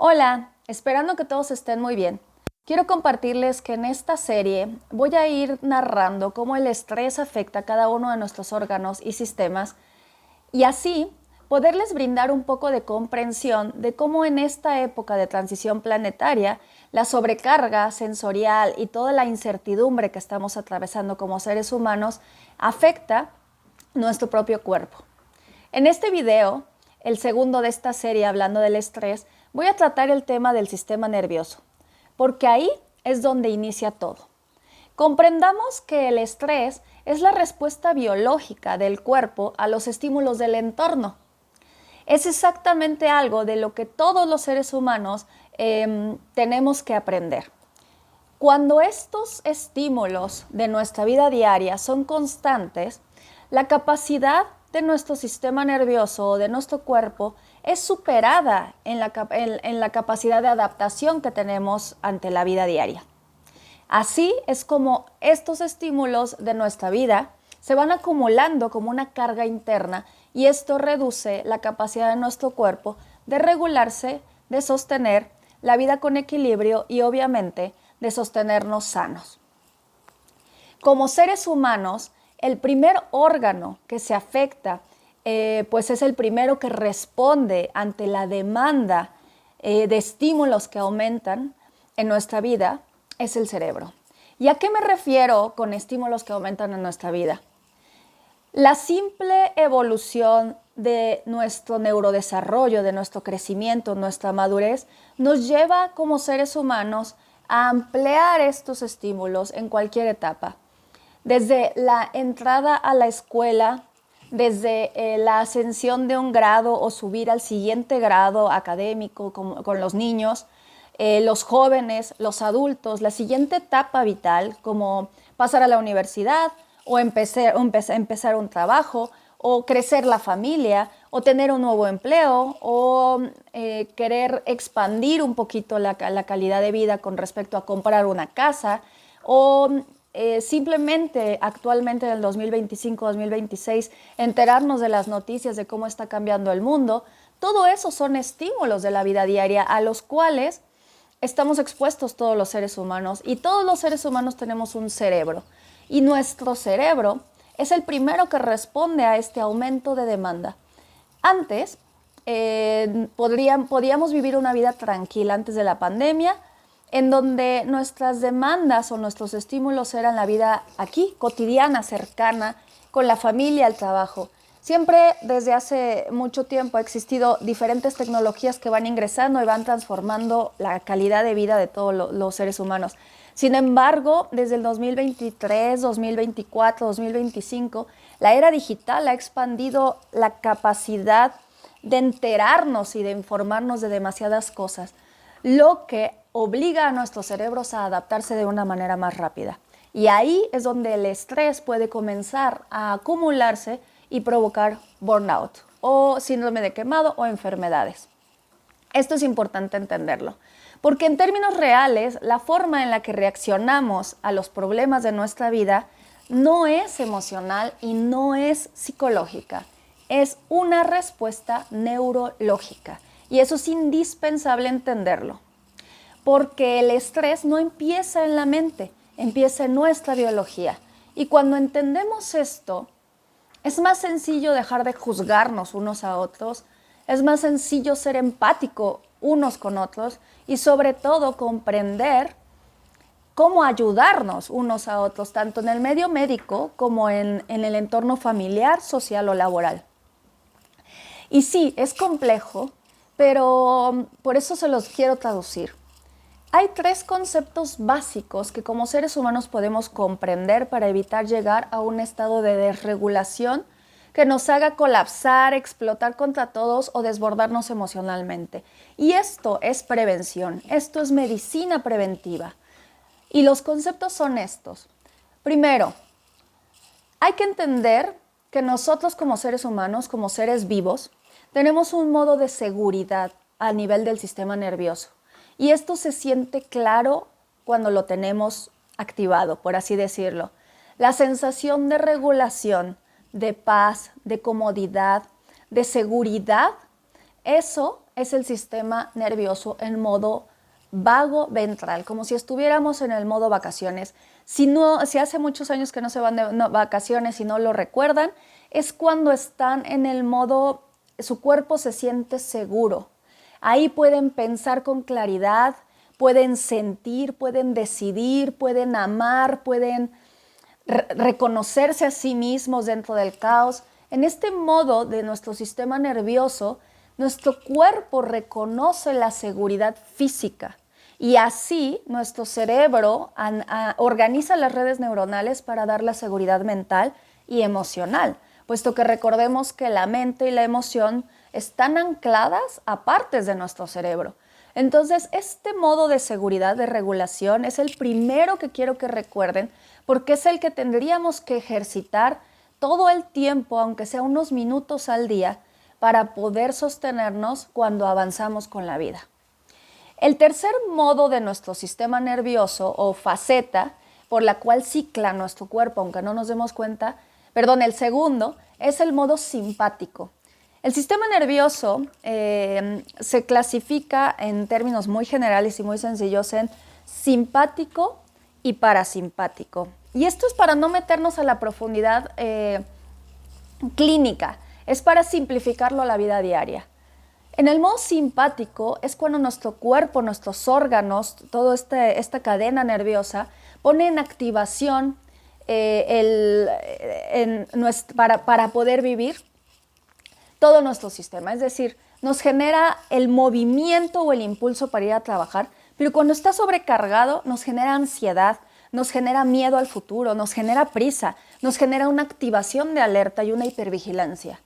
Hola, esperando que todos estén muy bien. Quiero compartirles que en esta serie voy a ir narrando cómo el estrés afecta a cada uno de nuestros órganos y sistemas y así poderles brindar un poco de comprensión de cómo en esta época de transición planetaria la sobrecarga sensorial y toda la incertidumbre que estamos atravesando como seres humanos afecta nuestro propio cuerpo. En este video, el segundo de esta serie hablando del estrés, voy a tratar el tema del sistema nervioso, porque ahí es donde inicia todo. Comprendamos que el estrés es la respuesta biológica del cuerpo a los estímulos del entorno. Es exactamente algo de lo que todos los seres humanos tenemos que aprender. Cuando estos estímulos de nuestra vida diaria son constantes, la capacidad de nuestro sistema nervioso o de nuestro cuerpo es superada en la capacidad de adaptación que tenemos ante la vida diaria. Así es como estos estímulos de nuestra vida se van acumulando como una carga interna y esto reduce la capacidad de nuestro cuerpo de regularse, de sostener la vida con equilibrio y obviamente de sostenernos sanos. Como seres humanos, el primer órgano que se afecta, pues es el primero que responde ante la demanda de estímulos que aumentan en nuestra vida, es el cerebro. ¿Y a qué me refiero con estímulos que aumentan en nuestra vida? La simple evolución de nuestro neurodesarrollo, de nuestro crecimiento, nuestra madurez, nos lleva como seres humanos a ampliar estos estímulos en cualquier etapa. Desde la entrada a la escuela, desde la ascensión de un grado o subir al siguiente grado académico con los niños, los jóvenes, los adultos, la siguiente etapa vital como pasar a la universidad o empezar un trabajo o crecer la familia o tener un nuevo empleo o querer expandir un poquito la calidad de vida con respecto a comprar una casa o simplemente actualmente en el 2025-2026 enterarnos de las noticias de cómo está cambiando el mundo. Todo eso son estímulos de la vida diaria a los cuales estamos expuestos todos los seres humanos y todos los seres humanos tenemos un cerebro y nuestro cerebro es el primero que responde a este aumento de demanda. Antes podíamos vivir una vida tranquila antes de la pandemia, en donde nuestras demandas o nuestros estímulos eran la vida aquí, cotidiana, cercana, con la familia, el trabajo. Siempre desde hace mucho tiempo ha existido diferentes tecnologías que van ingresando y van transformando la calidad de vida de todos los seres humanos. Sin embargo, desde el 2023, 2024, 2025, la era digital ha expandido la capacidad de enterarnos y de informarnos de demasiadas cosas, lo que obliga a nuestros cerebros a adaptarse de una manera más rápida. Y ahí es donde el estrés puede comenzar a acumularse y provocar burnout o síndrome de quemado o enfermedades. Esto es importante entenderlo, porque en términos reales, la forma en la que reaccionamos a los problemas de nuestra vida no es emocional y no es psicológica, es una respuesta neurológica. Y eso es indispensable entenderlo, porque el estrés no empieza en la mente, empieza en nuestra biología. Y cuando entendemos esto, es más sencillo dejar de juzgarnos unos a otros, es más sencillo ser empático unos con otros y sobre todo comprender cómo ayudarnos unos a otros, tanto en el medio médico como en el entorno familiar, social o laboral. Y sí, es complejo, pero por eso se los quiero traducir. Hay 3 conceptos básicos que como seres humanos podemos comprender para evitar llegar a un estado de desregulación que nos haga colapsar, explotar contra todos o desbordarnos emocionalmente. Y esto es prevención, esto es medicina preventiva. Y los conceptos son estos. Primero, hay que entender que nosotros como seres humanos, como seres vivos, tenemos un modo de seguridad a nivel del sistema nervioso. Y esto se siente claro cuando lo tenemos activado, por así decirlo. La sensación de regulación, de paz, de comodidad, de seguridad, eso es el sistema nervioso en modo vago ventral, como si estuviéramos en el modo vacaciones. Si hace muchos años que no se van de vacaciones y no lo recuerdan, es cuando están en el modo, su cuerpo se siente seguro. Ahí pueden pensar con claridad, pueden sentir, pueden decidir, pueden amar, pueden reconocerse a sí mismos dentro del caos. En este modo de nuestro sistema nervioso, nuestro cuerpo reconoce la seguridad física y así nuestro cerebro organiza las redes neuronales para dar la seguridad mental y emocional, puesto que recordemos que la mente y la emoción están ancladas a partes de nuestro cerebro. Entonces, este modo de seguridad, de regulación, es el primero que quiero que recuerden, porque es el que tendríamos que ejercitar todo el tiempo, aunque sea unos minutos al día, para poder sostenernos cuando avanzamos con la vida. El tercer modo de nuestro sistema nervioso o faceta por la cual cicla nuestro cuerpo, aunque no nos demos cuenta, el segundo es el modo simpático. El sistema nervioso se clasifica en términos muy generales y muy sencillos en simpático y parasimpático. Y esto es para no meternos a la profundidad clínica, es para simplificarlo a la vida diaria. En el modo simpático es cuando nuestro cuerpo, nuestros órganos, toda esta cadena nerviosa pone en activación para poder vivir todo nuestro sistema. Es decir, nos genera el movimiento o el impulso para ir a trabajar, pero cuando está sobrecargado nos genera ansiedad, nos genera miedo al futuro, nos genera prisa, nos genera una activación de alerta y una hipervigilancia.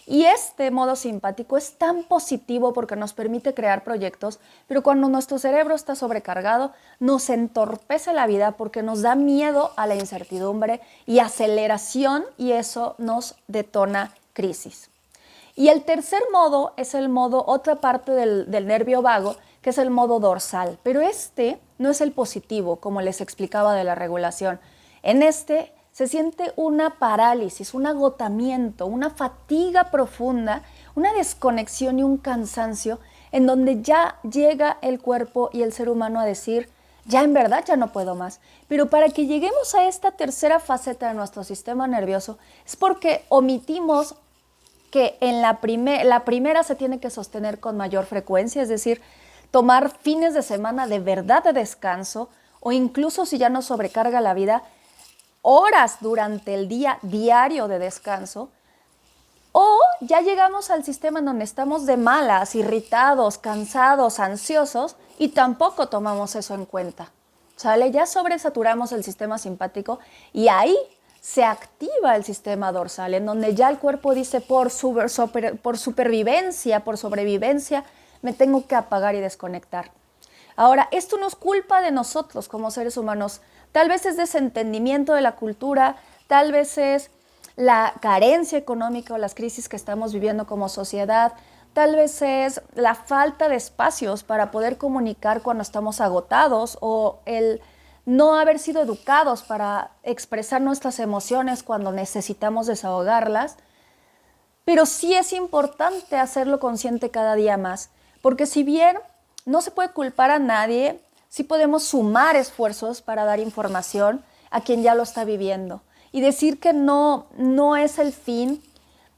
Y este modo simpático es tan positivo porque nos permite crear proyectos, pero cuando nuestro cerebro está sobrecargado, nos entorpece la vida porque nos da miedo a la incertidumbre y aceleración, y eso nos detona crisis. Y el tercer modo es el modo, otra parte del nervio vago, que es el modo dorsal. Pero este no es el positivo, como les explicaba de la regulación. En este se siente una parálisis, un agotamiento, una fatiga profunda, una desconexión y un cansancio en donde ya llega el cuerpo y el ser humano a decir, ya en verdad ya no puedo más. Pero para que lleguemos a esta tercera faceta de nuestro sistema nervioso es porque omitimos que en la primera se tiene que sostener con mayor frecuencia, es decir, tomar fines de semana de verdad de descanso o incluso si ya nos sobrecarga la vida, horas durante el día diario de descanso, o ya llegamos al sistema en donde estamos de malas, irritados, cansados, ansiosos y tampoco tomamos eso en cuenta. ¿Sale? Ya sobresaturamos el sistema simpático y ahí se activa el sistema dorsal, en donde ya el cuerpo dice por supervivencia, por sobrevivencia, me tengo que apagar y desconectar. Ahora, esto no es culpa de nosotros como seres humanos. Tal vez es desentendimiento de la cultura, tal vez es la carencia económica o las crisis que estamos viviendo como sociedad, tal vez es la falta de espacios para poder comunicar cuando estamos agotados o el no haber sido educados para expresar nuestras emociones cuando necesitamos desahogarlas. Pero sí es importante hacerlo consciente cada día más, porque si bien no se puede culpar a nadie, sí podemos sumar esfuerzos para dar información a quien ya lo está viviendo y decir que no es el fin.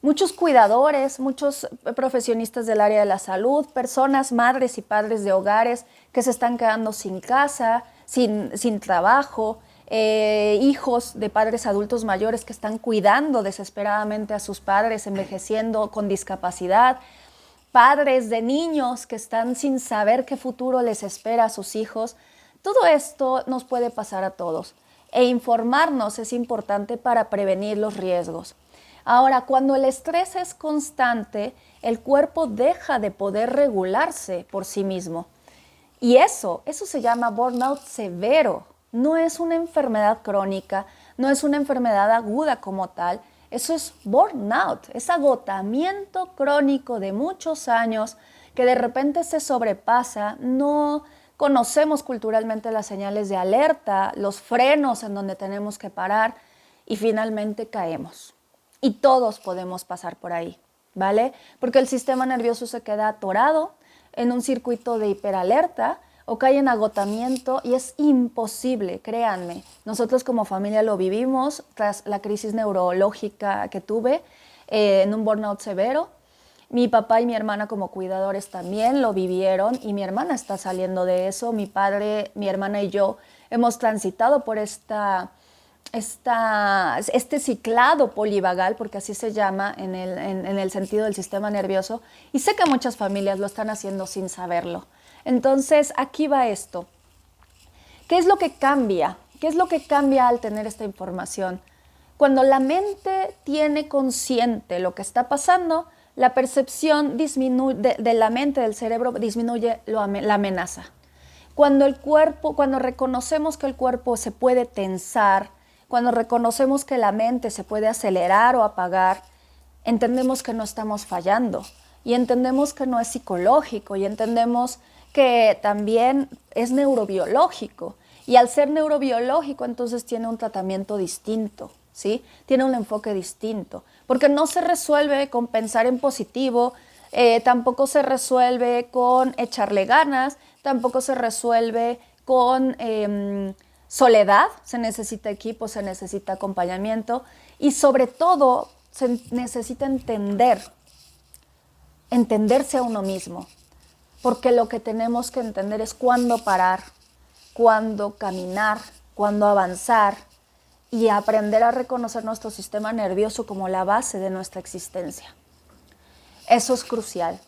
Muchos cuidadores, muchos profesionistas del área de la salud, personas, madres y padres de hogares que se están quedando sin casa, sin trabajo, hijos de padres adultos mayores que están cuidando desesperadamente a sus padres envejeciendo con discapacidad, padres de niños que están sin saber qué futuro les espera a sus hijos. Todo esto nos puede pasar a todos e informarnos es importante para prevenir los riesgos. Ahora, cuando el estrés es constante, el cuerpo deja de poder regularse por sí mismo. Y eso se llama burnout severo. No es una enfermedad crónica, no es una enfermedad aguda como tal. Eso es burnout, es agotamiento crónico de muchos años que de repente se sobrepasa. No conocemos culturalmente las señales de alerta, los frenos en donde tenemos que parar y finalmente caemos. Y todos podemos pasar por ahí. ¿vale? Porque el sistema nervioso se queda atorado en un circuito de hiperalerta o cae en agotamiento y es imposible, créanme. Nosotros como familia lo vivimos tras la crisis neurológica que tuve en un burnout severo. Mi papá y mi hermana como cuidadores también lo vivieron y mi hermana está saliendo de eso. Mi padre, mi hermana y yo hemos transitado por este ciclado polivagal, porque así se llama en el sentido del sistema nervioso, y sé que muchas familias lo están haciendo sin saberlo. Entonces, aquí va esto. ¿Qué es lo que cambia? ¿Qué es lo que cambia al tener esta información? Cuando la mente tiene consciente lo que está pasando, la percepción de la mente, del cerebro, disminuye la amenaza. Cuando reconocemos que el cuerpo se puede tensar, cuando reconocemos que la mente se puede acelerar o apagar, entendemos que no estamos fallando y entendemos que no es psicológico y entendemos que también es neurobiológico. Y al ser neurobiológico, entonces tiene un tratamiento distinto, ¿sí? Tiene un enfoque distinto, porque no se resuelve con pensar en positivo, tampoco se resuelve con echarle ganas, tampoco se resuelve con soledad, se necesita equipo, se necesita acompañamiento y sobre todo se necesita entenderse a uno mismo, porque lo que tenemos que entender es cuándo parar, cuándo caminar, cuándo avanzar y aprender a reconocer nuestro sistema nervioso como la base de nuestra existencia. Eso es crucial.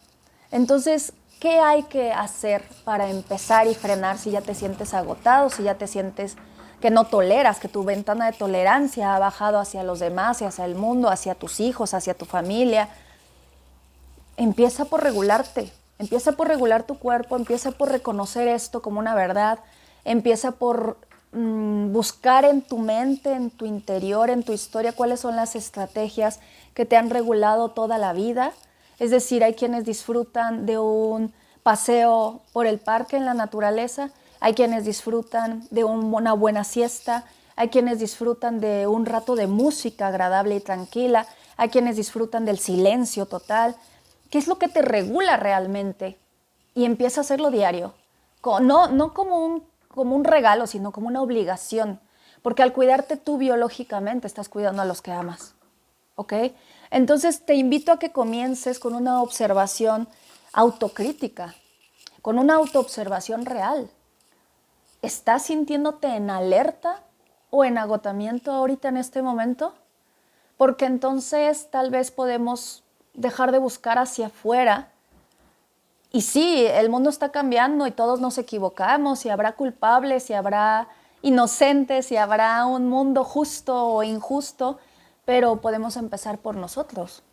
Entonces, ¿qué hay que hacer para empezar y frenar si ya te sientes agotado, si ya te sientes que no toleras, que tu ventana de tolerancia ha bajado hacia los demás, hacia el mundo, hacia tus hijos, hacia tu familia? Empieza por regularte, empieza por regular tu cuerpo, empieza por reconocer esto como una verdad, empieza por buscar en tu mente, en tu interior, en tu historia, cuáles son las estrategias que te han regulado toda la vida. Es decir, hay quienes disfrutan de un paseo por el parque en la naturaleza, hay quienes disfrutan de una buena siesta, hay quienes disfrutan de un rato de música agradable y tranquila, hay quienes disfrutan del silencio total. ¿Qué es lo que te regula realmente? Y empieza a hacerlo diario. No como un regalo, sino como una obligación. Porque al cuidarte tú biológicamente, estás cuidando a los que amas. ¿Ok? Entonces te invito a que comiences con una observación autocrítica, con una autoobservación real. ¿Estás sintiéndote en alerta o en agotamiento ahorita en este momento? Porque entonces tal vez podemos dejar de buscar hacia afuera. Y sí, el mundo está cambiando y todos nos equivocamos y habrá culpables y habrá inocentes y habrá un mundo justo o injusto, pero podemos empezar por nosotros.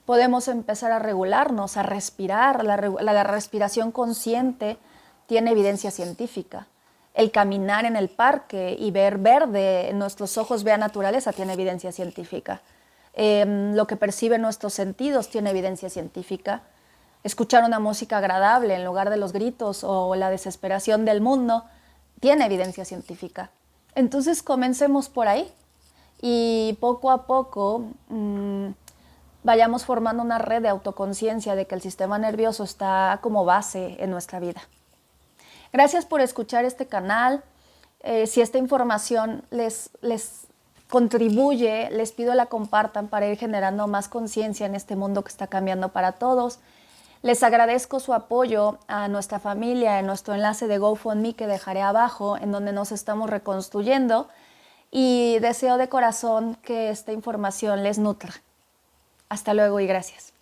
Podemos empezar a regularnos, a respirar. La respiración consciente tiene evidencia científica. El caminar en el parque y ver verde, nuestros ojos vean naturaleza, tiene evidencia científica. Lo que perciben nuestros sentidos tiene evidencia científica. Escuchar una música agradable en lugar de los gritos o la desesperación del mundo tiene evidencia científica. Entonces comencemos por ahí y poco a poco vayamos formando una red de autoconciencia de que el sistema nervioso está como base en nuestra vida. Gracias por escuchar este canal. Si esta información les contribuye, les pido la compartan para ir generando más conciencia en este mundo que está cambiando para todos. Les agradezco su apoyo a nuestra familia en nuestro enlace de GoFundMe que dejaré abajo, en donde nos estamos reconstruyendo, y deseo de corazón que esta información les nutra. Hasta luego y gracias.